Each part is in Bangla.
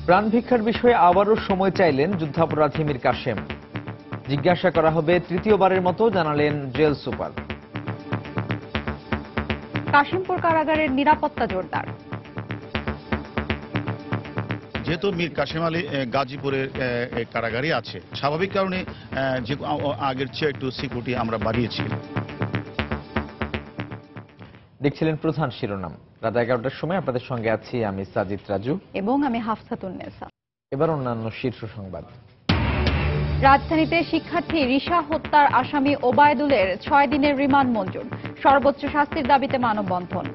প্রাণ ভিক্ষার বিষয়ে আবারও সময় চাইলেন যুদ্ধাপরাধী মীর কাসেম। জিজ্ঞাসা করা হবে তৃতীয়বারের মতো, জানালেন জেল সুপার। কাশিমপুর কারাগারের নিরাপত্তা জোরদার। যেহেতু মীর কাসেম আলী গাজীপুরের কারাগারে আছে, স্বাভাবিক কারণে যে আগের চেয়ে একটু সিকিউরিটি আমরা বাড়িয়েছি। দেখছিলেন প্রধান শিরোনাম। রাত 11টার সময় আপনাদের সঙ্গে আছি আমি সাজিদ রাজু এবং আমি হাফসাতুন্নেসা। এবার অন্যান্য শীর্ষ সংবাদ। রাজধানীতে শিক্ষার্থী রিশা হত্যার আসামি ওবায়দুলের 6 দিনের রিমান্ড মঞ্জুর। সর্বোচ্চ শাস্তির দাবিতে মানববন্ধন।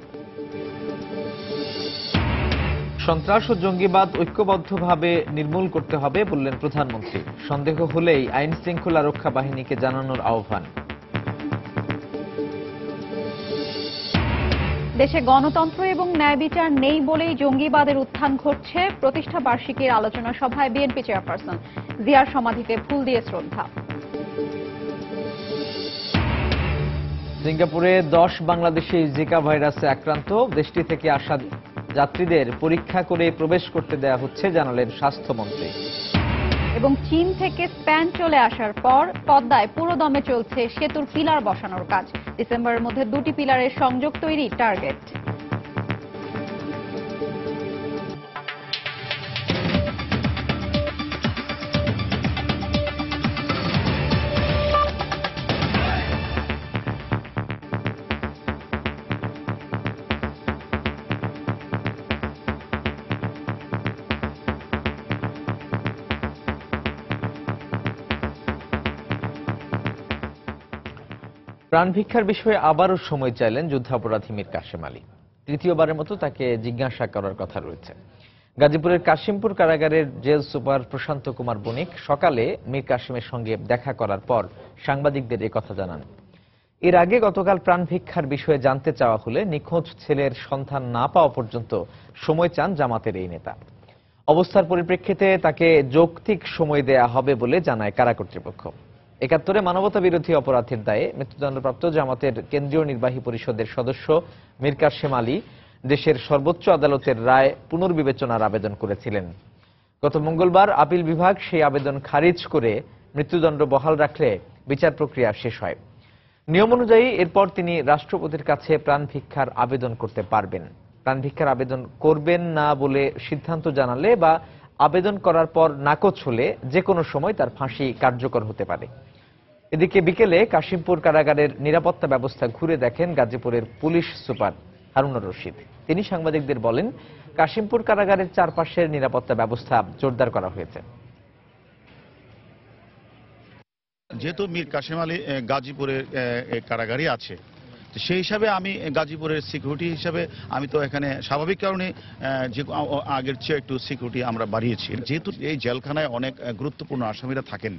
সন্ত্রাস ও জঙ্গিবাদ ঐক্যবদ্ধভাবে নির্মূল করতে হবে বললেন প্রধানমন্ত্রী। সন্দেহ হলেই আইন শৃঙ্খলা রক্ষা বাহিনীকে জানানোর আহ্বান। দেশে গণতন্ত্র এবং ন্যায় বিচার নেই বলেই জঙ্গিবাদের উত্থান ঘটছে। প্রতিষ্ঠা বার্ষিকীর আলোচনা সভায় বিএনপি চেয়ারপারসন জিয়ার সমাধিতে ফুল দিয়ে শ্রদ্ধা। সিঙ্গাপুরে 10 বাংলাদেশি জিকা ভাইরাসে আক্রান্ত। দেশটি থেকে আসা যাত্রীদের পরীক্ষা করে প্রবেশ করতে দেয়া হচ্ছে, জানালেন স্বাস্থ্যমন্ত্রী। এবং চীন থেকে স্প্যান চলে আসার পর পদ্মায় পুরোদমে চলছে সেতুর পিলার বসানোর কাজ। ডিসেম্বরের মধ্যে 2টি পিলারের সংযোগ তৈরি টার্গেট। প্রাণ ভিক্ষার বিষয়ে আবারও সময় চাইলেন যুদ্ধাপরাধী মীর কাসেম আলী। তৃতীয়বারের মতো তাকে জিজ্ঞাসা করার কথা রয়েছে। গাজীপুরের কাশিমপুর কারাগারের জেল সুপার প্রশান্ত কুমার বণিক সকালে মীর কাসেমের সঙ্গে দেখা করার পর সাংবাদিকদের একথা জানান। এর আগে গতকাল প্রাণ ভিক্ষার বিষয়ে জানতে চাওয়া হলে নিখোঁজ ছেলের সন্ধান না পাওয়া পর্যন্ত সময় চান জামাতের এই নেতা। অবস্থার পরিপ্রেক্ষিতে তাকে যৌক্তিক সময় দেয়া হবে বলে জানায় কারা কর্তৃপক্ষ। 71-এ মানবতা বিরোধী অপরাধের দায়ে মৃত্যুদণ্ডপ্রাপ্ত জামাতের কেন্দ্রীয় নির্বাহী পরিষদের সদস্য মীর কাসেম আলী দেশের সর্বোচ্চ আদালতের রায় পুনর্বিবেচনার আবেদন করেছিলেন। গত মঙ্গলবার আপিল বিভাগ সেই আবেদন খারিজ করে মৃত্যুদণ্ড বহাল রাখলে বিচার প্রক্রিয়া শেষ হয়। নিয়ম অনুযায়ী এরপর তিনি রাষ্ট্রপতির কাছে প্রাণ ভিক্ষার আবেদন করতে পারবেন। প্রাণ ভিক্ষার আবেদন করবেন না বলে সিদ্ধান্ত জানালে বা আবেদন করার পর নাকচ হলে যে কোনো সময় তার ফাঁসি কার্যকর হতে পারে। এদিকে বিকেলে কাশিমপুর কারাগারের নিরাপত্তা ব্যবস্থা ঘুরে দেখেন গাজীপুরের পুলিশ সুপার হারুনুর রশিদ। তিনি সাংবাদিকদের বলেন, কাশিমপুর কারাগারের চারপাশের নিরাপত্তা ব্যবস্থা জোরদার করা হয়েছে। যেহেতু মীর কাসেম আলী গাজীপুরের কারাগারে আছে, সেই হিসাবে আমি গাজীপুরের সিকিউরিটি হিসাবে আমি তো এখানে স্বাভাবিক কারণে যে আগের চেয়ে একটু সিকিউরিটি আমরা বাড়িয়েছি। যেহেতু এই জেলখানায় অনেক গুরুত্বপূর্ণ আসামিরা থাকেন,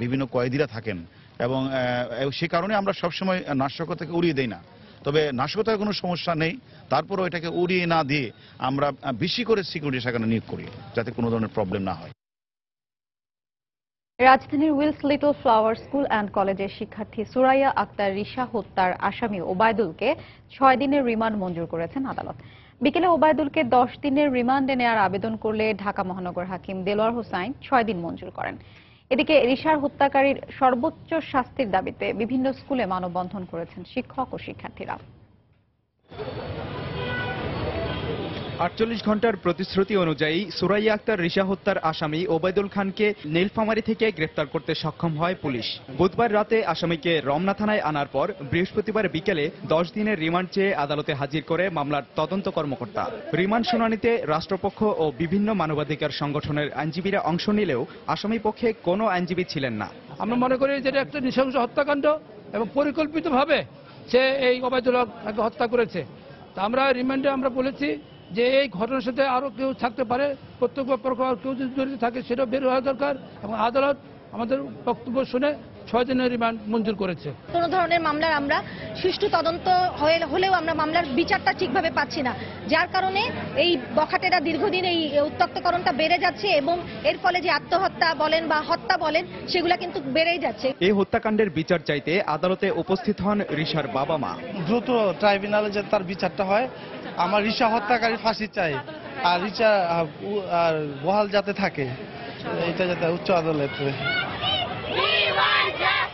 বিভিন্ন কয়েদিরা থাকেন, এবং সে কারণে আমরা সবসময় নাশকতাকে উড়িয়ে দেই না। তবে নাশকতার কোনো সমস্যা নেই, তারপরও এটাকে উড়িয়ে না দিয়ে আমরা বেশি করে সিকিউরিটি সেখানে নিয়োগ করি, যাতে কোনো ধরনের প্রবলেম না হয়। রাজধানীর Wills Little Flower school and কলেজের শিক্ষার্থী সুরাইয়া আক্তার রিশা হত্যার আসামি ওবায়দুলকে 6 দিনের রিমান্ড মঞ্জুর করেছেন আদালত। বিকেলে ওবায়দুলকে 10 দিনের রিমান্ডে নেওয়ার আবেদন করলে ঢাকা মহানগর হাকিম দেলোয়ার হোসাইন 6 দিন মঞ্জুর করেন। এদিকে রিশার হত্যাকারীর সর্বোচ্চ শাস্তির দাবিতে বিভিন্ন স্কুলে মানববন্ধন করেছেন শিক্ষক ও শিক্ষার্থীরা। 48 ঘন্টার প্রতিশ্রুতি অনুযায়ী সুরাইয়া আক্তার রিশা হত্যার আসামি ওবায়দুল খানকে নীলফামারী থেকে গ্রেফতার করতে সক্ষম হয় পুলিশ। বুধবার রাতে আসামিকে রমনা থানায় আনার পর বৃহস্পতিবার বিকেলে 10 দিনের রিমান্ড চেয়ে আদালতে হাজির করে মামলার তদন্ত কর্মকর্তা। রিমান্ড শুনানিতে রাষ্ট্রপক্ষ ও বিভিন্ন মানবাধিকার সংগঠনের আইনজীবীরা অংশ নিলেও আসামি পক্ষে কোনো আইনজীবী ছিলেন না। আমরা মনে করি যে এটা একটা নৃশংস হত্যাকাণ্ড এবং পরিকল্পিতভাবে সে এই ওবায়দুলকে হত্যা করেছে। তা আমরা রিমান্ডে আমরা বলেছি যে এই ঘটনার সাথে আরো কেউ থাকতে পারে, প্রত্যক্ষ পরোক্ষ কেউ যদি জড়িত থাকে সেটাও বের হওয়া দরকার, এবং আদালত আমাদের বক্তব্য শুনে 6 দিনের রিমান্ড মঞ্জুর করেছে। কোন ধরনের মামলার আমরা সুষ্ঠু তদন্ত হলেও আমরা মামলার বিচারটা ঠিকভাবে পাচ্ছি না, যার কারণে এই বখাটেরা দীর্ঘদিন এই উত্তক্তকরণটা বেড়ে যাচ্ছে, এবং এর ফলে যে আত্মহত্যা বলেন বা হত্যা বলেন সেগুলা কিন্তু বেড়েই যাচ্ছে। এই হত্যাকাণ্ডের বিচার চাইতে আদালতে উপস্থিত হন রিশার বাবা মা। দ্রুত ট্রাইব্যুনালে যে তার বিচারটা হয়, আমার রিশা হত্যাকারী ফাঁসি চাই, আর রিচা আর বহাল যাতে থাকে, এটা যাতে উচ্চ আদালতে।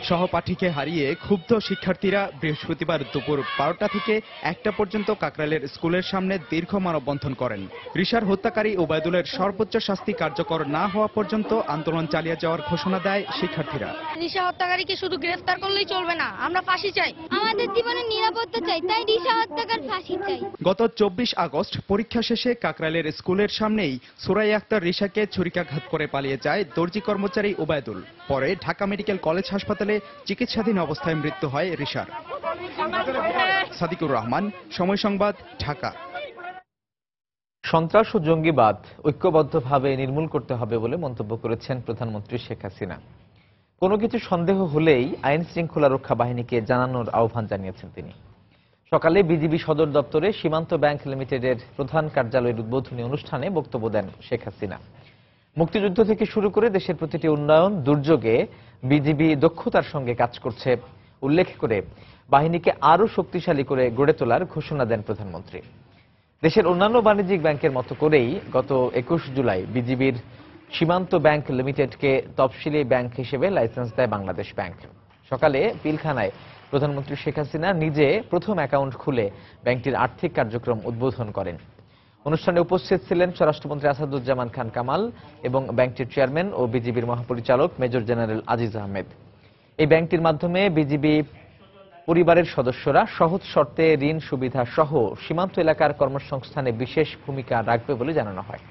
সহপাঠীকে হারিয়ে ক্ষুব্ধ শিক্ষার্থীরা বৃহস্পতিবার দুপুর 12টা থেকে 1টা পর্যন্ত কাকরাইলের স্কুলের সামনে দীর্ঘ মানববন্ধন করেন। রিশার হত্যাকারী ওবায়দুলের সর্বোচ্চ শাস্তি কার্যকর না হওয়া পর্যন্ত আন্দোলন চালিয়ে যাওয়ার ঘোষণা দেয় শিক্ষার্থীরা। রিশা হত্যাকারীকে শুধু গ্রেফতার করলেই চলবে না, আমরা ফাঁসি চাই। আমাদের জীবনের নিরাপত্তা চাই, তাই রিশা হত্যাকার ফাঁসি চাই। গত 24 আগস্ট পরীক্ষা শেষে কাকরাইলের স্কুলের সামনেই সুরাইয়া আক্তার রিশাকে ছুরিকাঘাত করে পালিয়ে যায় দর্জি কর্মচারী ওবায়দুল। পরে ঢাকা মেডিকেল কলেজ হাসপাতালে চিকিৎসাধীন অবস্থায় মৃত্যু হয় রিশার। সাদিকুর রহমান, সময় সংবাদ, ঢাকা। সন্ত্রাস ও জঙ্গিবাদ ঐক্যবদ্ধভাবে নির্মূল করতে হবে বলে মন্তব্য করেছেন প্রধানমন্ত্রী শেখ হাসিনা। কোনো কিছু সন্দেহ হলেই আইন শৃঙ্খলা রক্ষা বাহিনীকে জানানোর আহ্বান জানিয়েছেন তিনি। সকালে বিজিবি সদর দপ্তরে সীমান্ত ব্যাংক লিমিটেডের প্রধান কার্যালয়ের উদ্বোধনী অনুষ্ঠানে বক্তব্য দেন শেখ হাসিনা। মুক্তিযুদ্ধ থেকে শুরু করে দেশের প্রতিটি উন্নয়ন দুর্যোগে বিজিবি দক্ষতার সঙ্গে কাজ করছে উল্লেখ করে বাহিনীকে আরও শক্তিশালী করে গড়ে তোলার ঘোষণা দেন প্রধানমন্ত্রী। দেশের অন্যান্য বাণিজ্যিক ব্যাংকের মতো করেই গত 21 জুলাই বিজিবির সীমান্ত ব্যাংক লিমিটেডকে তফসিলি ব্যাংক হিসেবে লাইসেন্স দেয় বাংলাদেশ ব্যাংক। সকালে পিলখানায় প্রধানমন্ত্রী শেখ হাসিনা নিজে প্রথম অ্যাকাউন্ট খুলে ব্যাংকটির আর্থিক কার্যক্রম উদ্বোধন করেন। অনুষ্ঠানে উপস্থিত ছিলেন স্বরাষ্ট্রমন্ত্রী আসাদুজ্জামান খান কামাল এবং ব্যাংকটির চেয়ারম্যান ও বিজিবির মহাপরিচালক মেজর জেনারেল আজিজ আহমেদ। এই ব্যাংকটির মাধ্যমে বিজিবি পরিবারের সদস্যরা সহজ শর্তে ঋণ সুবিধা সহ সীমান্ত এলাকার কর্মসংস্থানে বিশেষ ভূমিকা রাখবে বলে জানানো হয়।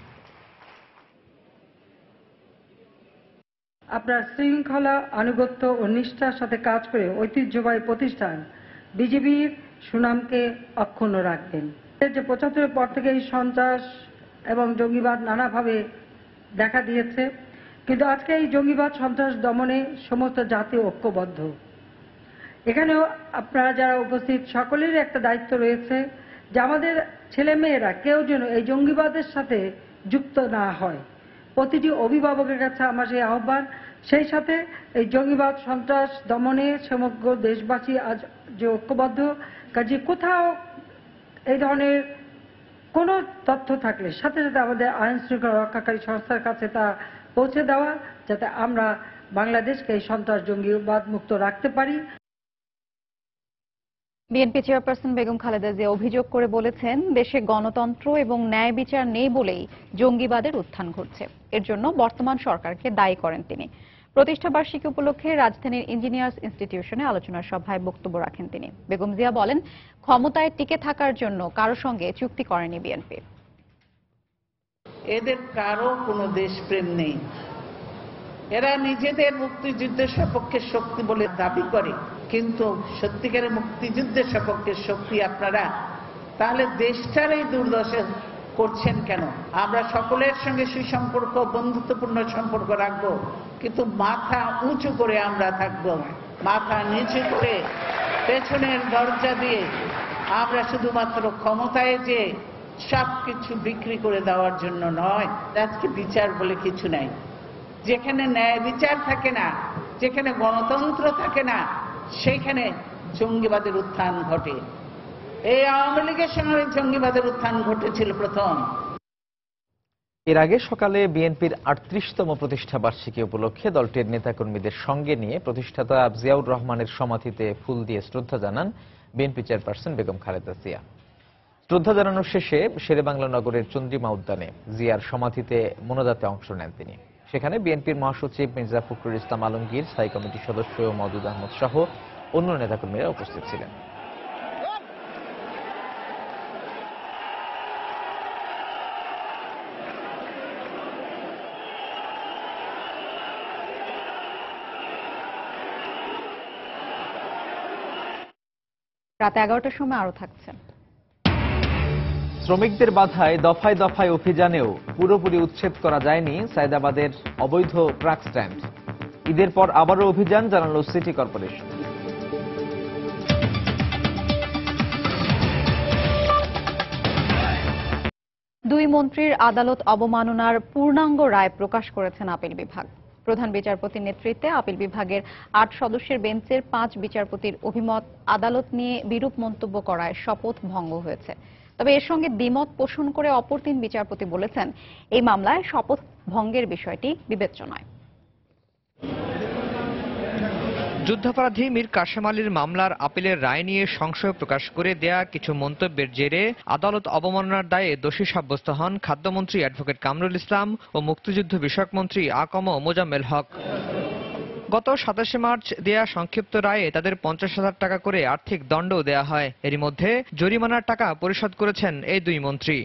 আপনার শৃঙ্খলা, আনুগত্য ও নিষ্ঠার সাথে কাজ করে ঐতিহ্যবাহী প্রতিষ্ঠান বিজিবির সুনামকে অক্ষুণ্ণ রাখবেন। যে 75-এর পর থেকে এই সন্ত্রাস এবং জঙ্গিবাদ নানাভাবে দেখা দিয়েছে, কিন্তু আজকে এই জঙ্গিবাদ সন্ত্রাস দমনে সমস্ত জাতি ঐক্যবদ্ধ। এখানেও আপনারা যারা উপস্থিত সকলেরই একটা দায়িত্ব রয়েছে যে আমাদের ছেলেমেয়েরা কেউ যেন এই জঙ্গিবাদের সাথে যুক্ত না হয়। প্রতিটি অভিভাবকের কাছে আমার সেই আহ্বান, সেই সাথে এই জঙ্গিবাদ সন্ত্রাস দমনে সমগ্র দেশবাসী আজ যে ঐক্যবদ্ধ, কাজে কোথাও এই ধরনের কোনো তথ্য থাকলে সাথে সাথে আমাদের আইন শৃঙ্খলা রক্ষাকারী সংস্থার কাছে তা পৌঁছে দেওয়া, যাতে আমরা বাংলাদেশকে এই সন্ত্রাস জঙ্গিবাদ মুক্ত রাখতে পারি। বিএনপি চেয়ারপারসন বেগম খালেদা জিয়া অভিযোগ করে বলেছেন, দেশে গণতন্ত্র এবং ন্যায় বিচার নেই বলেই জঙ্গিবাদের উত্থান ঘটছে। এর জন্য বর্তমান সরকারকে দায়ী করেন তিনি। প্রতিষ্ঠা বার্ষিকী উপলক্ষে রাজধানীর ইঞ্জিনিয়ার্স ইনস্টিটিউশনে আলোচনা সভায় বক্তব্য রাখেন তিনি। বেগম জিয়া বলেন, ক্ষমতায় টিকে থাকার জন্য কারো সঙ্গে চুক্তি করেনি বিএনপি। এদের কারো কোনো দেশপ্রেম নেই। এরা নিজেদের মুক্তিযুদ্ধের সপক্ষের শক্তি বলে দাবি করে, কিন্তু সত্যিকারের মুক্তিযুদ্ধের সপক্ষের শক্তি আপনারা, তাহলে দেশটার এই দুর্দশা করছেন কেন? আমরা সকলের সঙ্গে সুসম্পর্ক, বন্ধুত্বপূর্ণ সম্পর্ক রাখবো, কিন্তু মাথা উঁচু করে আমরা থাকবো। মাথা নিচু করে পেছনের দরজা দিয়ে আমরা শুধুমাত্র ক্ষমতায় যে সবকিছু বিক্রি করে দেওয়ার জন্য নয়। আজকে বিচার বলে কিছু নাই। যেখানে ন্যায় বিচার থাকে না, যেখানে গণতন্ত্র থাকে না, সেখানে জঙ্গিবাদের উত্থান ঘটে। এই আওয়ামী লীগের সময় জঙ্গিবাদের উত্থান ঘটেছিল প্রথম। এর আগে সকালে বিএনপির 38তম প্রতিষ্ঠা বার্ষিকী উপলক্ষে দলটির নেতাকর্মীদের সঙ্গে নিয়ে প্রতিষ্ঠাতা জিয়াউর রহমানের সমাধিতে ফুল দিয়ে শ্রদ্ধা জানান বিএনপি চেয়ারপারসন বেগম খালেদা জিয়া। শ্রদ্ধা জানানোর শেষে শেরেবাংলা নগরের চন্দ্রিমা উদ্যানে জিয়ার সমাধিতে মোনাজাতে অংশ নেন তিনি। সেখানে বিএনপির মহাসচিব মির্জা ফখরুল ইসলাম আলমগীর, স্থায়ী কমিটির সদস্য মওদুদ আহমদ সহ অন্য নেতাকর্মীরা উপস্থিত ছিলেন। রাত 11টার সময় আরো থাকছেন। শ্রমিকদের বাধায় দফায় দফায় অভিযানেও পুরোপুরি উচ্ছেদ করা যায়নি সায়দাবাদের অবৈধ ট্রাক স্ট্যান্ড। ঈদের পর আবারও অভিযান জানালো সিটি কর্পোরেশন। দুই মন্ত্রীর আদালত অবমাননার পূর্ণাঙ্গ রায় প্রকাশ করেছেন আপিল বিভাগ। প্রধান বিচারপতির নেতৃত্বে আপিল বিভাগের 8 সদস্যের বেঞ্চের 5 বিচারপতির অভিমত আদালত নিয়ে বিরূপ মন্তব্য করায় শপথ ভঙ্গ হয়েছে। তবে এর সঙ্গে দ্বিমত পোষণ করে অপর 3 বিচারপতি বলেছেন, এই মামলায় শপথ ভঙ্গের বিষয়টি বিবেচ্য নয়। যুদ্ধাপরাধী মীর কাশেম আলীর মামলার আপিলের রায় নিয়ে সংশয় প্রকাশ করে দেয়া কিছু মন্তব্যের জেরে আদালত অবমাননার দায়ে দোষী সাব্যস্ত হন খাদ্যমন্ত্রী অ্যাডভোকেট কামরুল ইসলাম ও মুক্তিযুদ্ধ বিষয়ক মন্ত্রী আকম মোজাম্মেল হক। গত 27 মার্চ দেয়া সংক্ষিপ্ত রায়ে তাদের 50,000 টাকা করে আর্থিক দণ্ডও দেয়া হয়। এরই মধ্যে জরিমানার টাকা পরিশোধ করেছেন এই 2 মন্ত্রী।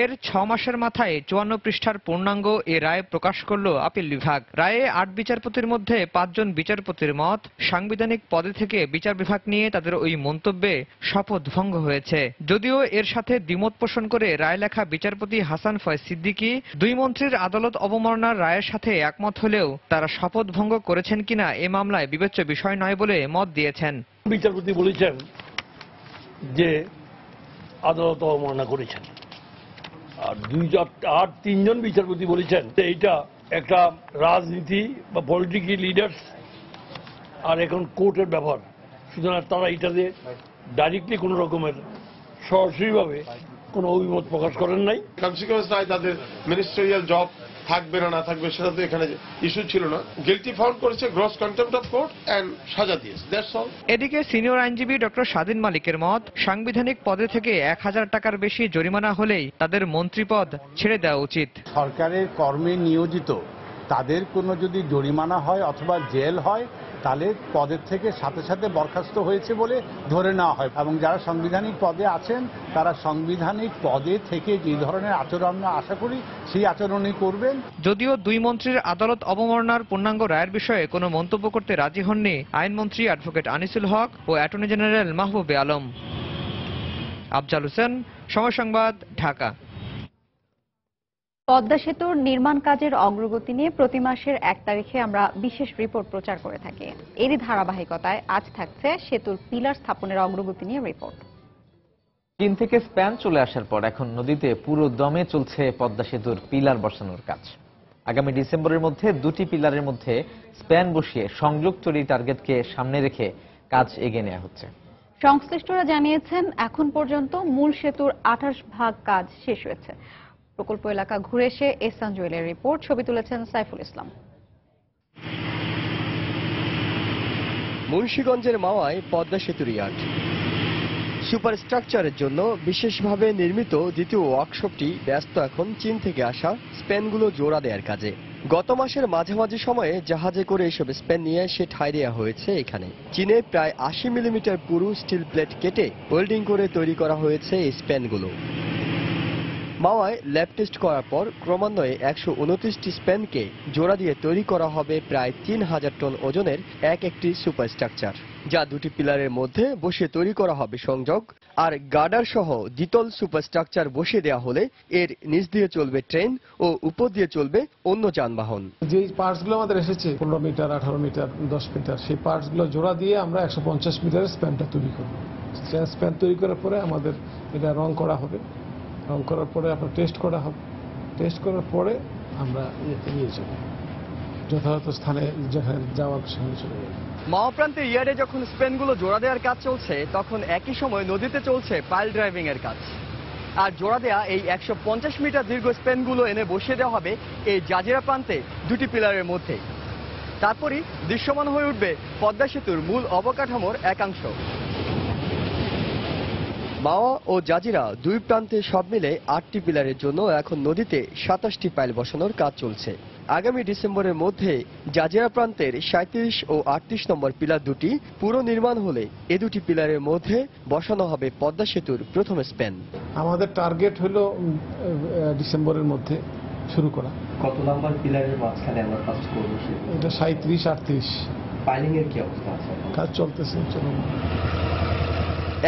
এর 6 মাসের মাথায় 54 পৃষ্ঠার পূর্ণাঙ্গ এ রায় প্রকাশ করল আপিল বিভাগ। রায়ে 8 বিচারপতির মধ্যে 5 জন বিচারপতির মত, সাংবিধানিক পদে থেকে বিচার বিভাগ নিয়ে তাদের ওই মন্তব্যে শপথ ভঙ্গ হয়েছে। যদিও এর সাথে দ্বিমত পোষণ করে রায় লেখা বিচারপতি হাসান ফয়েজ সিদ্দিকী 2 মন্ত্রীর আদালত অবমাননার রায়ের সাথে একমত হলেও তারা শপথ ভঙ্গ করেছেন কিনা এ মামলায় বিবেচ্য বিষয় নয় বলে মত দিয়েছেন। বিচারপতি বলেছেন যে আদালত অবমাননা করেছেন, আর 3 জন বিচারপতি বলেছেন যে এইটা একটা রাজনীতি বা পলিটিক্যাল লিডার্স আর এখন কোর্টের ব্যাপার, সুতরাং তারা এটাতে ডাইরেক্টলি কোনো রকমের সরাসরিভাবে কোনো অভিমত প্রকাশ করেন নাই। কনসিকুয়েন্স নাই তাদের মিনিস্ট্রিয়াল জব থাকবে না থাকবে সেটা তো এখানে ইস্যু ছিল না। গিলটি ফাউন্ড করেছে, gross contempt of court and সাজা দিয়েছে, দ্যাটস অল। এদিকে সিনিয়র আইনজীবী ডক্টর স্বাধীন মালিকের মত, সাংবিধানিক পদে থেকে 1000 টাকার বেশি জরিমানা হলেই তাদের মন্ত্রীপদ ছেড়ে দেওয়া উচিত। সরকারের কর্মে নিয়োজিত তাদের কোনো যদি জরিমানা হয় অথবা জেল হয় তাহলে পদের থেকে সাথে সাথে বরখাস্ত হয়েছে বলে ধরে নেওয়া হয়, এবং যারা সাংবিধানিক পদে আছেন তারা সাংবিধানিক পদে থেকে যে ধরনের আচরণ আমরা আশা করি সেই আচরণই করবেন। যদিও 2 মন্ত্রীর আদালত অবমাননার পূর্ণাঙ্গ রায়ের বিষয়ে কোনো মন্তব্য করতে রাজি হননি আইনমন্ত্রী অ্যাডভোকেট আনিসুল হক ও অ্যাটর্নি জেনারেল মাহবুবে আলম। আফজাল হোসেন, সময় সংবাদ, ঢাকা। পদ্মা সেতুর নির্মাণ কাজের অগ্রগতি নিয়ে প্রতি মাসের 1 তারিখে আমরা বিশেষ রিপোর্ট প্রচার করে থাকি। এরই ধারাবাহিকতায় আজ থাকছে সেতুর পিলার স্থাপনের অগ্রগতি নিয়ে রিপোর্ট। চীন থেকে স্প্যান চলে আসার পর এখন নদীতে পুরো দমে চলছে পদ্মা সেতুর পিলার বসানোর কাজ। আগামী ডিসেম্বরের মধ্যে 2টি পিলারের মধ্যে স্প্যান বসিয়ে সংযোগ তৈরির টার্গেটকে সামনে রেখে কাজ এগিয়ে নেওয়া হচ্ছে। সংশ্লিষ্টরা জানিয়েছেন, এখন পর্যন্ত মূল সেতুর 28% কাজ শেষ হয়েছে। প্রকল্প এলাকা ঘুরে এসে এহসান জুয়েলের রিপোর্ট, ছবি তুলেছেন সাইফুল ইসলাম। মুন্সিগঞ্জের মাওয়ায় পদ্মা সেতুর ইয়ার্ড। সুপার স্ট্রাকচারের জন্য বিশেষভাবে নির্মিত দ্বিতীয় ওয়ার্কশপটি ব্যস্ত এখন চীন থেকে আসা স্প্যানগুলো জোড়া দেওয়ার কাজে। গত মাসের মাঝামাঝি সময়ে জাহাজে করে এসব স্প্যান নিয়ে এসে ঠাঁই দেওয়া হয়েছে এখানে। চীনে প্রায় 80 মিলিমিটার পুরু স্টিল প্লেট কেটে ওয়েল্ডিং করে তৈরি করা হয়েছে এই স্প্যানগুলো। মাওয়ায় ল্যাব টেস্ট করার পর ক্রমান্বয়ে 129টি স্প্যানকে জোড়া দিয়ে তৈরি করা হবে প্রায় 3000 টন ওজনের একটি সুপার স্ট্রাকচার, যা 2টি পিলারের মধ্যে বসে তৈরি করা হবে সংযোগ। আর গার্ডার সহ দ্বিতল সুপার স্ট্রাকচার বসিয়ে দেওয়া হলে এর নিচ দিয়ে চলবে ট্রেন ও উপর দিয়ে চলবে অন্য যানবাহন। যে পার্টসগুলো আমাদের এসেছে 15 মিটার, 18 মিটার, 10 মিটার, সেই পার্টসগুলো জোড়া দিয়ে আমরা 150 মিটারের স্প্যানটা তৈরি করব। স্প্যান তৈরি করার পরে আমাদের এটা রং করা হবে, রং করার পরে আপনার টেস্ট করা হবে, টেস্ট করার পরে আমরা নিয়ে যাব যথাযথ স্থানে, যেখানে যাওয়ার সেখানে চলে যাবে। মাওয়া প্রান্তের ইয়ার্ডে যখন স্প্যানগুলো জোড়া দেওয়ার কাজ চলছে, তখন একই সময় নদীতে চলছে পাইল ড্রাইভিং এর কাজ। আর জোড়া দেয়া এই 150 মিটার দীর্ঘ স্প্যানগুলো এনে বসিয়ে দেওয়া হবে এই জাজিরা প্রান্তে 2টি পিলারের মধ্যে। তারপরই দৃশ্যমান হয়ে উঠবে পদ্মা সেতুর মূল অবকাঠামোর একাংশ। মাওয়া ও জাজিরা 2 প্রান্তে সব মিলে 8টি পিলারের জন্য এখন নদীতে 27টি পাইল বসানোর কাজ চলছে। আগামী ডিসেম্বরের মধ্যে জাজিরা প্রান্তের 37 ও 38 নম্বর পিলার দুটি পুরো নির্মাণ হলে এ 2টি পিলারের মধ্যে বসানো হবে পদ্মা সেতুর প্রথম স্প্যান। আমাদের টার্গেট হলো ডিসেম্বরের মধ্যে শুরু করা। কত নম্বর পিলারের মাঝখানে আমরা কাজ করব? এটা 37, 38। পাইলিং এর কি অবস্থা আছে? কাজ চলতেছে।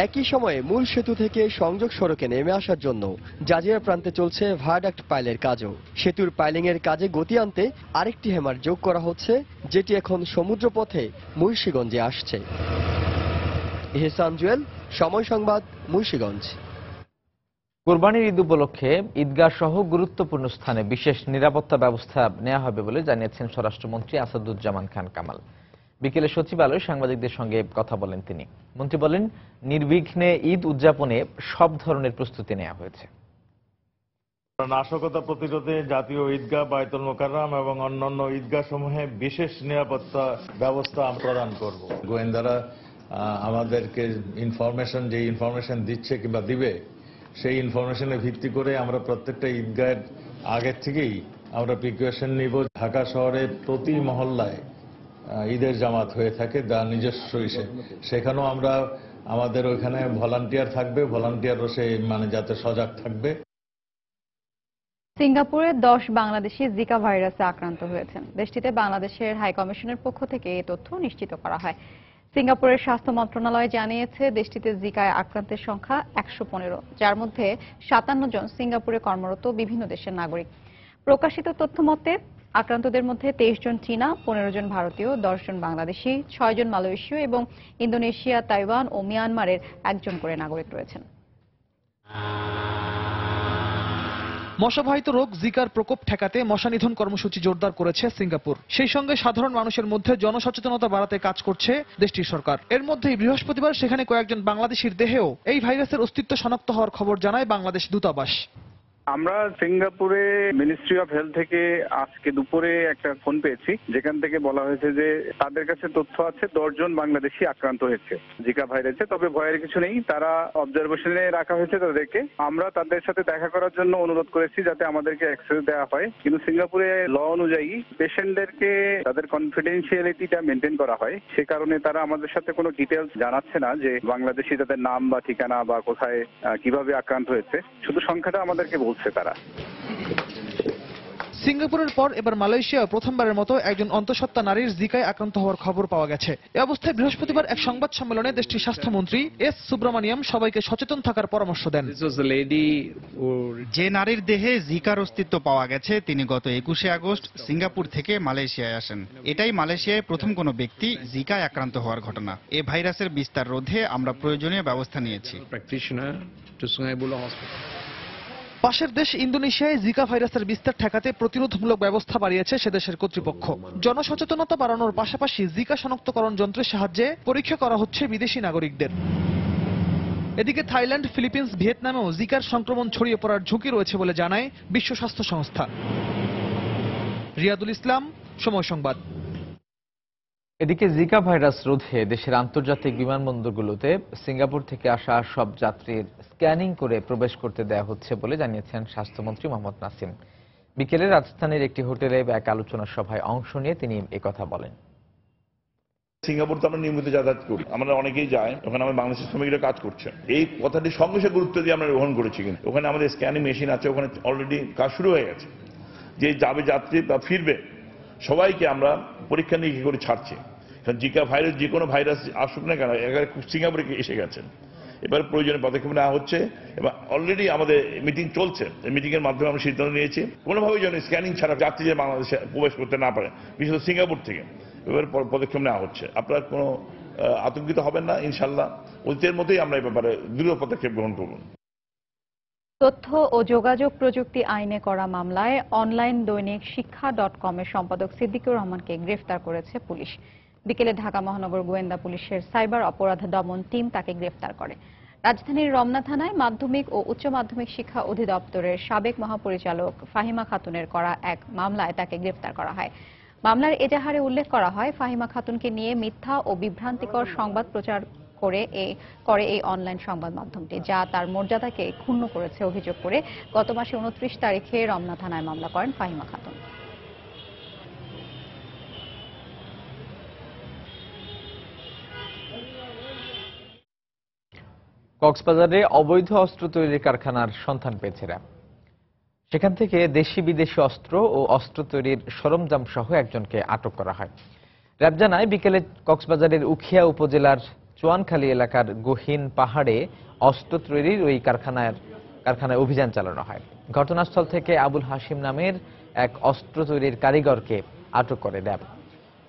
একই সময়ে মূল সেতু থেকে সংযোগ সড়কে নেমে আসার জন্য জাজিরা প্রান্তে চলছে ভায়াডাক্ট পাইলের কাজও। সেতুর পাইলিং এর কাজে গতি আনতে আরেকটি হ্যামার যোগ করা হচ্ছে, যেটি এখন সমুদ্রপথে মুন্সিগঞ্জে আসছে। এহসান জুয়েল, সময় সংবাদ, মুন্সিগঞ্জ। কোরবানির ঈদ উপলক্ষে ঈদগাহ সহ গুরুত্বপূর্ণ স্থানে বিশেষ নিরাপত্তা ব্যবস্থা নেওয়া হবে বলে জানিয়েছেন স্বরাষ্ট্রমন্ত্রী আসাদুজ্জামান খান কামাল। বিকেলে সচিবালয়ে সাংবাদিকদের সঙ্গে কথা বলেন তিনি। মন্ত্রী বলেন, নির্বিঘ্নে ঈদ উদযাপনে সব ধরনের প্রস্তুতি নেওয়া হয়েছে। নাশকতা প্রতিরোধে জাতীয় ঈদগাহ, বায়তুল মোকাররম এবং অন্যান্য ঈদগাহ সমূহে বিশেষ নিরাপত্তা ব্যবস্থা প্রদান করব। গোয়েন্দারা আমাদেরকে যে ইনফরমেশন দিচ্ছে কিংবা দিবে, সেই ইনফরমেশনের ভিত্তি করে আমরা প্রত্যেকটা ঈদগাহের আগের থেকেই আমরা প্রিকশন নিব। ঢাকা শহরের প্রতি মহল্লায় ঈদের জামাত হয়ে থাকে তার নিজস্ব ইসে, সেখানেও আমরা আমাদের ওইখানে ভলান্টিয়ার থাকবে, ভলান্টিয়ারও যাতে সজাগ থাকবে। সিঙ্গাপুরে 10 বাংলাদেশি জিকা ভাইরাসে আক্রান্ত হয়েছেন। দেশটিতে বাংলাদেশের হাই কমিশনের পক্ষ থেকে এই তথ্য নিশ্চিত করা হয়। সিঙ্গাপুরের স্বাস্থ্য মন্ত্রণালয় জানিয়েছে, দেশটিতে জিকায় আক্রান্তের সংখ্যা 115, যার মধ্যে 57 জন সিঙ্গাপুরে কর্মরত বিভিন্ন দেশের নাগরিক। প্রকাশিত তথ্য মতে আক্রান্তদের মধ্যে 23 জন চীনা, 15 জন ভারতীয়, 10 জন বাংলাদেশি, 6 জন মালয়েশীয় এবং ইন্দোনেশিয়া, তাইওয়ান ও মিয়ানমারের 1 জন করে নাগরিক রয়েছেন। মশাবাহিত রোগ জিকার প্রকোপ ঠেকাতে মশা নিধন কর্মসূচি জোরদার করেছে সিঙ্গাপুর। সেই সঙ্গে সাধারণ মানুষের মধ্যে জনসচেতনতা বাড়াতে কাজ করছে দেশটির সরকার। এর মধ্যেই বৃহস্পতিবার সেখানে কয়েকজন বাংলাদেশির দেহেও এই ভাইরাসের অস্তিত্ব শনাক্ত হওয়ার খবর জানায় বাংলাদেশ দূতাবাস। আমরা সিঙ্গাপুরে মিনিস্ট্রি অফ হেলথ থেকে আজকে দুপুরে একটা ফোন পেয়েছি, যেখান থেকে বলা হয়েছে যে তাদের কাছে তথ্য আছে 10 জন বাংলাদেশি আক্রান্ত হয়েছে জিকা ভাইরাসে। তবে ভয়ের কিছু নেই, তারা অবজারভেশনে রাখা হয়েছে তাদেরকে। আমরা তাদের সাথে দেখা করার জন্য অনুরোধ করেছি যাতে আমাদেরকে অ্যাক্সেস দেওয়া হয়, কিন্তু সিঙ্গাপুরে ল অনুযায়ী পেশেন্টদেরকে তাদের কনফিডেন্সিয়ালিটিটা মেনটেন করা হয়। সে কারণে তারা আমাদের সাথে কোনো ডিটেলস জানাচ্ছে না যে বাংলাদেশি তাদের নাম বা ঠিকানা বা কোথায় কিভাবে আক্রান্ত হয়েছে, শুধু সংখ্যাটা আমাদেরকে বলছে তারা। সিঙ্গাপুরের পর এবার মালয়েশিয়া প্রথমবারের মতো একজন অন্তঃসত্ত্বা নারীর জিকায় আক্রান্ত হওয়ার খবর পাওয়া গেছে। এ অবস্থায় বৃহস্পতিবার এক সংবাদ সম্মেলনে দেশটির স্বাস্থ্যমন্ত্রী এস সুব্রমণিয়াম সবাইকে সচেতন থাকার পরামর্শ দেন। যে নারীর দেহে জিকার অস্তিত্ব পাওয়া গেছে তিনি গত 21শে আগস্ট সিঙ্গাপুর থেকে মালয়েশিয়ায় আসেন। এটাই মালয়েশিয়ায় প্রথম কোনো ব্যক্তি জিকায় আক্রান্ত হওয়ার ঘটনা। এ ভাইরাসের বিস্তার রোধে আমরা প্রয়োজনীয় ব্যবস্থা নিয়েছি। পাশের দেশ ইন্দোনেশিয়ায় জিকা ভাইরাসের বিস্তার ঠেকাতে প্রতিরোধমূলক ব্যবস্থা বাড়িয়েছে সেদেশের কর্তৃপক্ষ। জনসচেতনতা বাড়ানোর পাশাপাশি জিকা শনাক্তকরণ যন্ত্রের সাহায্যে পরীক্ষা করা হচ্ছে বিদেশি নাগরিকদের। এদিকে থাইল্যান্ড, ফিলিপিন্স, ভিয়েতনামেও জিকার সংক্রমণ ছড়িয়ে পড়ার ঝুঁকি রয়েছে বলে জানায় বিশ্ব স্বাস্থ্য সংস্থা। রিয়াদুল ইসলাম, সময় সংবাদ। এদিকে জিকা ভাইরাস রোধে দেশের আন্তর্জাতিক বিমানবন্দরগুলোতে সিঙ্গাপুর থেকে আসা সব যাত্রীর স্ক্যানিং করে প্রবেশ করতে দেওয়া হচ্ছে বলে জানিয়েছেন স্বাস্থ্যমন্ত্রী মোহাম্মদ নাসিম। বিকেলে রাজধানীর একটি হোটেলে এক আলোচনা সভায় অংশ নিয়ে তিনি একথা বলেন। সিঙ্গাপুর তো আমরা নিয়মিত যাতায়াত করি, আমরা অনেকেই যাই, ওখানে আমার বাংলাদেশের শ্রমিকরা কাজ করছে। এই কথাটি সঙ্গে সঙ্গে গুরুত্ব দিয়ে আমরা গ্রহণ করেছি। কিন্তু ওখানে আমাদের স্ক্যানিং মেশিন আছে, ওখানে অলরেডি কাজ শুরু হয়ে গেছে। যে যাবে যাত্রী বা ফিরবে সবাইকে আমরা পরীক্ষা নিরীক্ষা করে ছাড়ছি। কারণ জিকা ভাইরাস যে কোনো ভাইরাস আসুক না কেন সিঙ্গাপুরে এসে গেছেন, এবার প্রয়োজনীয় পদক্ষেপ নেওয়া হচ্ছে এবং অলরেডি আমাদের মিটিং চলছে। এই মিটিং এর মাধ্যমে আমরা সিদ্ধান্ত নিয়েছি কোনোভাবেই যেন স্ক্যানিং ছাড়া যাত্রী যে বাংলাদেশে প্রবেশ করতে না পারে, বিশেষত সিঙ্গাপুর থেকে। এবার পদক্ষেপ নেওয়া হচ্ছে, আপনারা কোনো আতঙ্কিত হবেন না। ইনশাল্লাহ অতীতের মতোই আমরা এই ব্যাপারে দৃঢ় পদক্ষেপ গ্রহণ করব। তথ্য ও যোগাযোগ প্রযুক্তি আইনে করা মামলায় অনলাইন দৈনিক শিক্ষা.com এর সম্পাদক সিদ্দিকুর রহমানকে গ্রেফতার করেছে পুলিশ। বিকেলে ঢাকা মহানগর গোয়েন্দা পুলিশের সাইবার অপরাধ দমন টিম তাকে গ্রেফতার করে। রাজধানীর রমনা থানায় মাধ্যমিক ও উচ্চ মাধ্যমিক শিক্ষা অধিদপ্তরের সাবেক মহাপরিচালক ফাহিমা খাতুনের করা এক মামলায় তাকে গ্রেফতার করা হয়। মামলার এজাহারে উল্লেখ করা হয়, ফাহিমা খাতুনকে নিয়ে মিথ্যা ও বিভ্রান্তিকর সংবাদ প্রচার করে এই অনলাইন সংবাদ মাধ্যমটি, যা তার মর্যাদাকে ক্ষুণ্ণ করেছে অভিযোগ করে গত মাসে 29 তারিখে রমনা থানায় মামলা করেন ফাহিমা খাতুন। কক্সবাজারে অবৈধ অস্ত্র তৈরির কারখানার সন্ধান পেয়েছে র্যাব। সেখান থেকে দেশি বিদেশি অস্ত্র ও অস্ত্র তৈরির সরঞ্জাম সহ একজনকে আটক করা হয়। র্যাব জানায়, বিকেলে কক্সবাজারের উখিয়া উপজেলার চুয়ানখালী এলাকার গহীন পাহাড়ে অস্ত্র তৈরির ওই কারখানায় অভিযান চালানো হয়। ঘটনাস্থল থেকে আবুল হাশিম নামের এক অস্ত্র তৈরির কারিগরকে আটক করে র্যাব।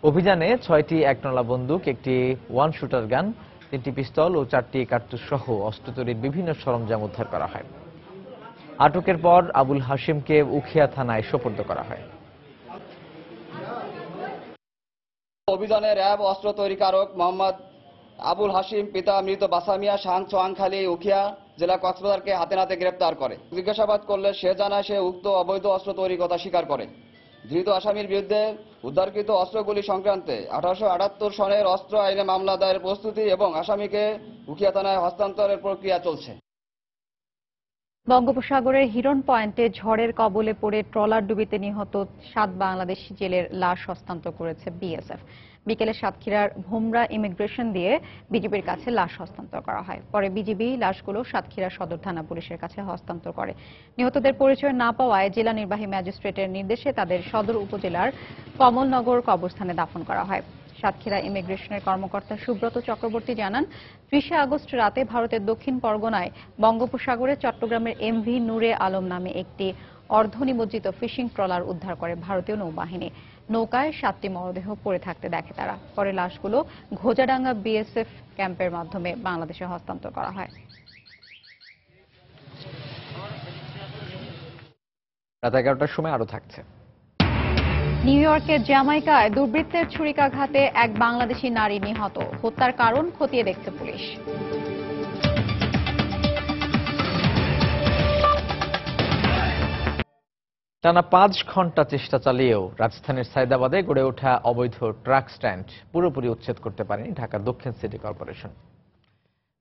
অভিযানে 6টি একনলা বন্দুক, একটি ওয়ান শুটার গান, 3টি পিস্তল ও 4টি কার্তুজ সহ অস্ত্র তৈরির বিভিন্ন সরঞ্জাম উদ্ধার করা হয়। আটকের পর আবুল হাশিমকে উখিয়া থানায় সোপর্দ করা হয়। অভিযানে র্যাব অস্ত্র তৈরিকারক মোহাম্মদ আবুল হাশিম পিতা মৃত বাসামিয়া শাহান চোয়াংখালী উখিয়া জেলা কক্সবাজারকে হাতে নাতে গ্রেপ্তার করে। জিজ্ঞাসাবাদ করলে সে জানায় সে উক্ত অবৈধ অস্ত্র তৈরির কথা স্বীকার করে। ধৃত আসামির বিরুদ্ধে উদ্ধারকৃত অস্ত্রগুলি সংক্রান্তে 1878 সনের অস্ত্র আইনে মামলা দায়ের প্রস্তুতি এবং আসামিকে উখিয়া থানায় হস্তান্তরের প্রক্রিয়া চলছে। বঙ্গোপসাগরের হিরন পয়েন্টে ঝড়ের কবলে পড়ে ট্রলার ডুবিতে নিহত 7 বাংলাদেশি জেলের লাশ হস্তান্তর করেছে বিএসএফ। বিকেলে সাতক্ষীরার ভোমরা ইমিগ্রেশন দিয়ে বিজিবির কাছে লাশ হস্তান্তর করা হয়। পরে বিজিবি লাশগুলো সাতক্ষীরা সদর থানা পুলিশের কাছে হস্তান্তর করে। নিহতদের পরিচয় না পাওয়ায় জেলা নির্বাহী ম্যাজিস্ট্রেটের নির্দেশে তাদের সদর উপজেলার কমলনগর কবরস্থানে দাফন করা হয়। সাতক্ষীরা ইমিগ্রেশনের কর্মকর্তা সুব্রত চক্রবর্তী জানান, 30 আগস্ট রাতে ভারতের দক্ষিণ পরগনায় বঙ্গোপসাগরে চট্টগ্রামের এমভি নূরে আলম নামে একটি অর্ধনিমজ্জিত ফিশিং ট্রলার উদ্ধার করে ভারতীয় নৌবাহিনী। নৌকায় 7টি মরদেহ পড়ে থাকতে দেখে তারা। পরে লাশগুলো ঘোজাডাঙ্গা বিএসএফ ক্যাম্পের মাধ্যমে বাংলাদেশে হস্তান্তর করা হয়। রাত 11টার সময় আরো থাকছে। নিউ ইয়র্কের জ্যামাইকায় দুর্বৃত্তের ছুরিকাঘাতে এক বাংলাদেশি নারী নিহত। হত্যার কারণ খতিয়ে দেখছে পুলিশ। টানা 5 ঘন্টা চেষ্টা চালিয়েও রাজধানীর সায়দাবাদে গড়ে ওঠা অবৈধ ট্রাক স্ট্যান্ড পুরোপুরি উচ্ছেদ করতে পারেনি ঢাকা দক্ষিণ সিটি কর্পোরেশন।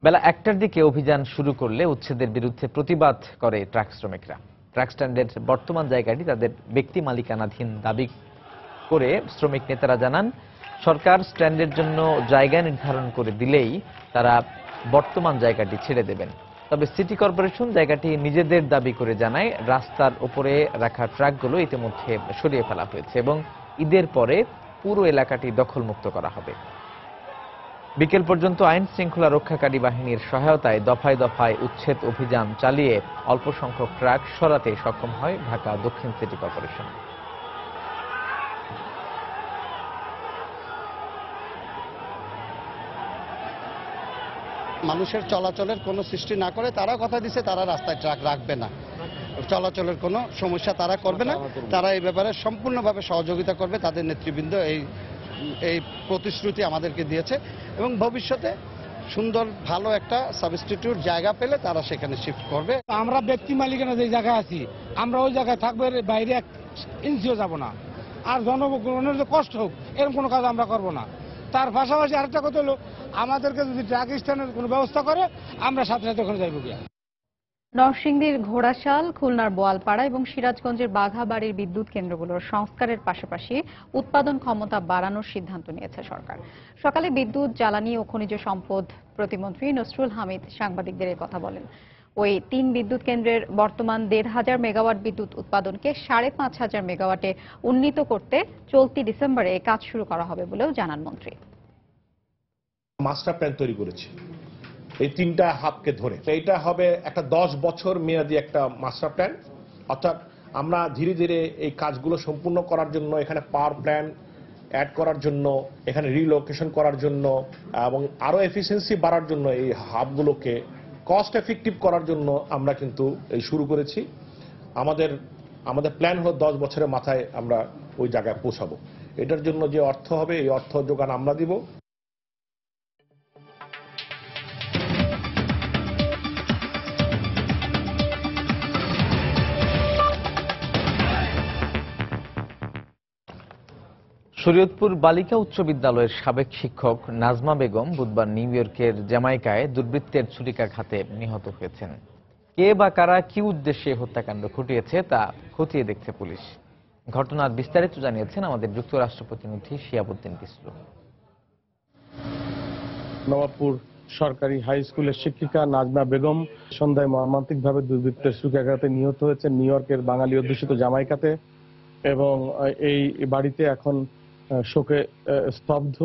বেলা 1টার দিকে অভিযান শুরু করলে উচ্ছেদের বিরুদ্ধে প্রতিবাদ করে ট্রাক শ্রমিকরা। ট্রাক স্ট্যান্ডের বর্তমান জায়গাটি তাদের ব্যক্তি মালিকানাধীন দাবি করে শ্রমিক নেতারা জানান, সরকার স্ট্যান্ডের জন্য জায়গা নির্ধারণ করে দিলেই তারা বর্তমান জায়গাটি ছেড়ে দেবেন। তবে সিটি কর্পোরেশন জায়গাটি নিজেদের দাবি করে জানায়, রাস্তার উপরে রাখা ট্রাকগুলো ইতিমধ্যে সরিয়ে ফেলা হয়েছে এবং ঈদের পরে পুরো এলাকাটি দখলমুক্ত করা হবে। বিকেল পর্যন্ত আইন শৃঙ্খলা রক্ষাকারী বাহিনীর সহায়তায় দফায় দফায় উচ্ছেদ অভিযান চালিয়ে অল্প সংখ্যক ট্রাক সরাতে সক্ষম হয় ঢাকা দক্ষিণ সিটি কর্পোরেশন। মানুষের চলাচলের কোনো সৃষ্টি না করে তারা কথা দিচ্ছে তারা রাস্তায় ট্রাক রাখবে না, চলাচলের কোনো সমস্যা তারা করবে না। তারা এই ব্যাপারে সম্পূর্ণভাবে সহযোগিতা করবে। তাদের নেতৃবৃন্দ এই প্রতিশ্রুতি আমাদেরকে দিয়েছে এবং ভবিষ্যতে সুন্দর ভালো একটা সাবস্টিটিউট জায়গা পেলে তারা সেখানে শিফট করবে। আমরা ব্যক্তি মালিকানা যে জায়গায় আছি আমরা ওই জায়গায় থাকবো, বাইরে 1 ইঞ্চিও যাব না। আর জনগণের যে কষ্ট হোক এরকম কোনো কাজ আমরা করব না। তার পাশাপাশি আরেকটা কথা হলো, আমাদেরকে যদি ট্রাক স্ট্যান্ডের কোনো ব্যবস্থা করে আমরা সাথে সাথে ওখানে যাইব গিয়া। নরসিংদীর ঘোড়াশাল, খুলনার বোয়ালপাড়া এবং সিরাজগঞ্জের বাঘাবাড়ির বিদ্যুৎ কেন্দ্রগুলোর সংস্কারের পাশাপাশি উৎপাদন ক্ষমতা বাড়ানোর সিদ্ধান্ত নিয়েছে সরকার। সকালে বিদ্যুৎ, জ্বালানি ও খনিজ সম্পদ প্রতিমন্ত্রী নসরুল হামিদ সাংবাদিকদের এই কথা বলেন। ওই 3 বিদ্যুৎ কেন্দ্রের বর্তমান 1,500 মেগাওয়াট বিদ্যুৎ উৎপাদনকে 5,500 মেগাওয়াটে উন্নীত করতে চলতি ডিসেম্বরে কাজ শুরু করা হবে বলেও জানান মন্ত্রী। মাস্টার প্ল্যান তৈরি করেছি এই 3টা হাবকে ধরে। এইটা হবে একটা 10 বছর মেয়াদী একটা মাস্টার প্ল্যান। অর্থাৎ আমরা ধীরে ধীরে এই কাজগুলো সম্পূর্ণ করার জন্য, এখানে পাওয়ার প্ল্যান অ্যাড করার জন্য, এখানে রিলোকেশন করার জন্য এবং আরো এফিসিয়েন্সি বাড়ার জন্য এই হাবগুলোকে কস্ট এফেক্টিভ করার জন্য আমরা কিন্তু এই শুরু করেছি। আমাদের প্ল্যান হলো 10 বছরের মাথায় আমরা ওই জায়গায় পৌঁছাবো। এটার জন্য যে অর্থ হবে এই অর্থ যোগান আমরা দিব। শরীয়তপুর বালিকা উচ্চ বিদ্যালয়ের সাবেক শিক্ষক নাজমা বেগম বুধবার নিউ ইয়র্কের জ্যামাইকায় দুর্বৃত্তের ছুরিকাঘাতে নিহত হয়েছেন। কে বা কারা কি উদ্দেশ্যে হত্যাকাণ্ড ঘটিয়েছে তা খতিয়ে দেখছে পুলিশ। ঘটনার বিস্তারিত জানিয়েছেন আমাদের যুক্তরাষ্ট্র প্রতিনিধি শিয়াবুদ্দিন কিসলু। নবাবপুর সরকারি হাই স্কুলের শিক্ষিকা নাজমা বেগম সন্ধ্যায় মর্মান্তিকভাবে দুর্বৃত্তের ছুরিকাঘাতে নিহত হয়েছেন নিউ ইয়র্কের বাঙালি অধ্যুষিত জামাইকাতে এবং এই বাড়িতে এখন শোকে স্তব্ধ।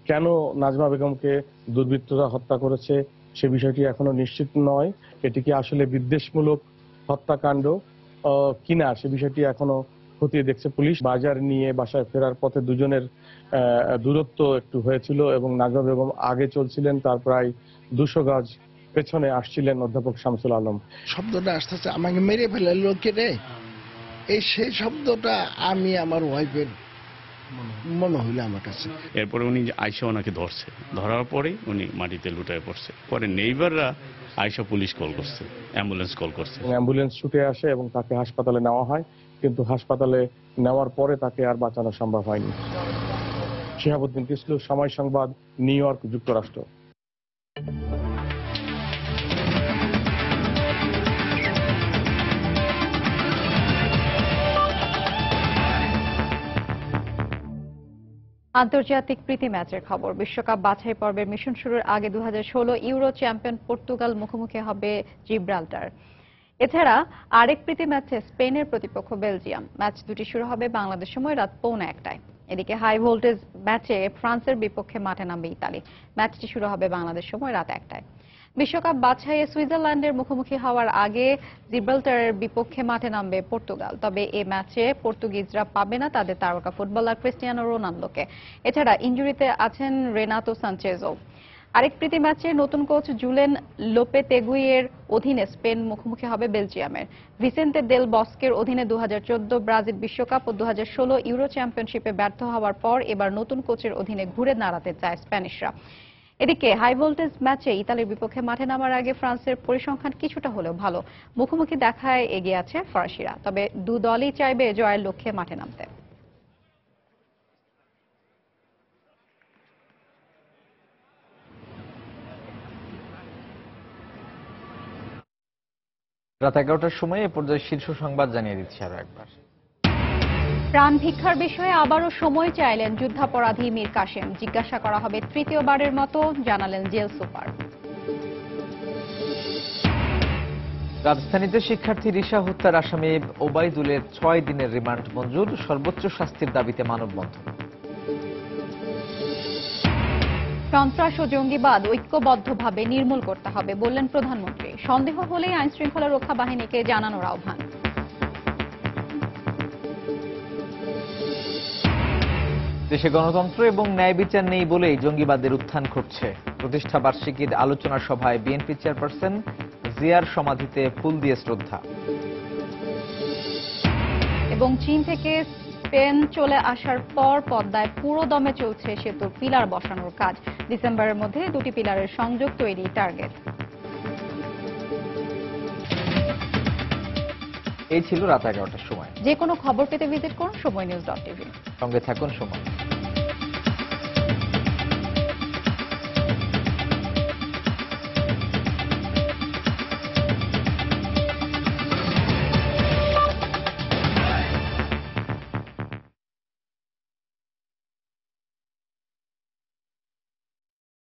কেন নাজমা বেগমকে দুর্বৃত্তরা হত্যা করেছে সে বিষয়টি এখনো নিশ্চিত নয়। এটি কি আসলে বিদ্বেষমূলক হত্যাকাণ্ড কিনা সে বিষয়টি এখনো খতিয়ে দেখছে পুলিশ। বাজার নিয়ে বাসায় ফেরার পথে দুজনের দূরত্ব একটু হয়েছিল এবং নাজমা বেগম আগে চলছিলেন, তার প্রায় 200 গজ পেছনে আসছিলেন অধ্যাপক শামসুল আলম। শব্দটা আসতেছে আমাকে মেরে ফেলে লোকে রে, এই সেই শব্দটা আমি আমার ওয়াইফের মনে হইলো আমার কাছে। এরপরে উনি আইসা ওনাকে ধরছে, ধরার পরে উনি মাটিতে লুটায় পড়ছে। পরে নেইবাররা আইসা পুলিশ কল করছে, অ্যাম্বুলেন্স কল করছে। অ্যাম্বুলেন্স ছুটে আসে এবং তাকে হাসপাতালে নেওয়া হয়, কিন্তু হাসপাতালে নেওয়ার পরে তাকে আর বাঁচানো সম্ভব হয়নি। শিহাবুদ্দিন কিসলু, সময় সংবাদ, নিউ ইয়র্ক, যুক্তরাষ্ট্র। আন্তর্জাতিক প্রীতি ম্যাচের খবর। বিশ্বকাপ বাছাই পর্বের মিশন শুরুর আগে 2016 ইউরো চ্যাম্পিয়ন পর্তুগাল মুখোমুখি হবে জিব্রাল্টার। এছাড়া আরেক প্রীতি ম্যাচে স্পেনের প্রতিপক্ষ বেলজিয়াম। ম্যাচ দুটি শুরু হবে বাংলাদেশ সময় রাত 1:15টায়। এদিকে হাই ভোল্টেজ ম্যাচে ফ্রান্সের বিপক্ষে মাঠে নামবে ইতালি। ম্যাচটি শুরু হবে বাংলাদেশ সময় রাত 1টায়। বিশ্বকাপ বাছাইয়ে সুইজারল্যান্ডের মুখোমুখি হওয়ার আগে জিব্রাল্টারের বিপক্ষে মাঠে নামবে পর্তুগাল। তবে এই ম্যাচে পর্তুগিজরা পাবে না তাদের তারকা ফুটবলার ক্রিস্টিয়ানো রোনালদোকে। এছাড়া ইনজুরিতে আছেন রেনাতো সানচেজও। আরেক প্রীতি ম্যাচে নতুন কোচ জুলেন লোপেতেগুইয়ের অধীনে স্পেন মুখোমুখি হবে বেলজিয়ামের। ভিসেন্তে দেল বস্কের অধীনে 2014 ব্রাজিল বিশ্বকাপ ও 2016 ইউরো চ্যাম্পিয়নশিপে ব্যর্থ হওয়ার পর এবার নতুন কোচের অধীনে ঘুরে দাঁড়াতে চায় স্প্যানিশরা। এদিকে হাই ভোল্টেজ ম্যাচে ইতালির বিপক্ষে মাঠে নামার আগে ফ্রান্সের পরিসংখ্যান কিছুটা হলেও ভালো। মুখোমুখি দেখায় এগিয়ে আছে ফরাসিরা। তবে দু দলই চাইবে জয়ের লক্ষ্যে মাঠে নামতে। রাত 11টার সময় এ পর্যায়ে শীর্ষ সংবাদ জানিয়ে দিচ্ছি আরো একবার। প্রাণ ভিক্ষার বিষয়ে আবারও সময় চাইলেন যুদ্ধাপরাধী মীর কাসেম। জিজ্ঞাসা করা হবে তৃতীয়বারের মতো, জানালেন জেল সুপার। রাজধানীতে শিক্ষার্থী রিশা হত্যার আসামি ওবায়দুলের 6 দিনের রিমান্ড মঞ্জুর। সর্বোচ্চ শাস্তির দাবিতে মানববন্ধন। সন্ত্রাস ও জঙ্গিবাদ ঐক্যবদ্ধভাবে নির্মূল করতে হবে বললেন প্রধানমন্ত্রী। সন্দেহ হলেই আইন শৃঙ্খলা রক্ষা বাহিনীকে জানানোর আহ্বান। দেশে গণতন্ত্র এবং ন্যায় বিচার নেই বলেই জঙ্গিবাদের উত্থান ঘটছে। প্রতিষ্ঠা বার্ষিকীর আলোচনা সভায় বিএনপি চেয়ারপারসন জিয়ার সমাধিতে ফুল দিয়ে শ্রদ্ধা। এবং চীন থেকে স্পেন চলে আসার পর পদ্মায় পুরো দমে চলছে সেতুর পিলার বসানোর কাজ। ডিসেম্বরের মধ্যে দুটি পিলারের সংযোগ তৈরি টার্গেট। এই ছিল রাত 11টার সময়। যে কোনো খবর পেতে ভিজিট করুন সময়নিউজ.tv। সঙ্গে থাকুন সময়।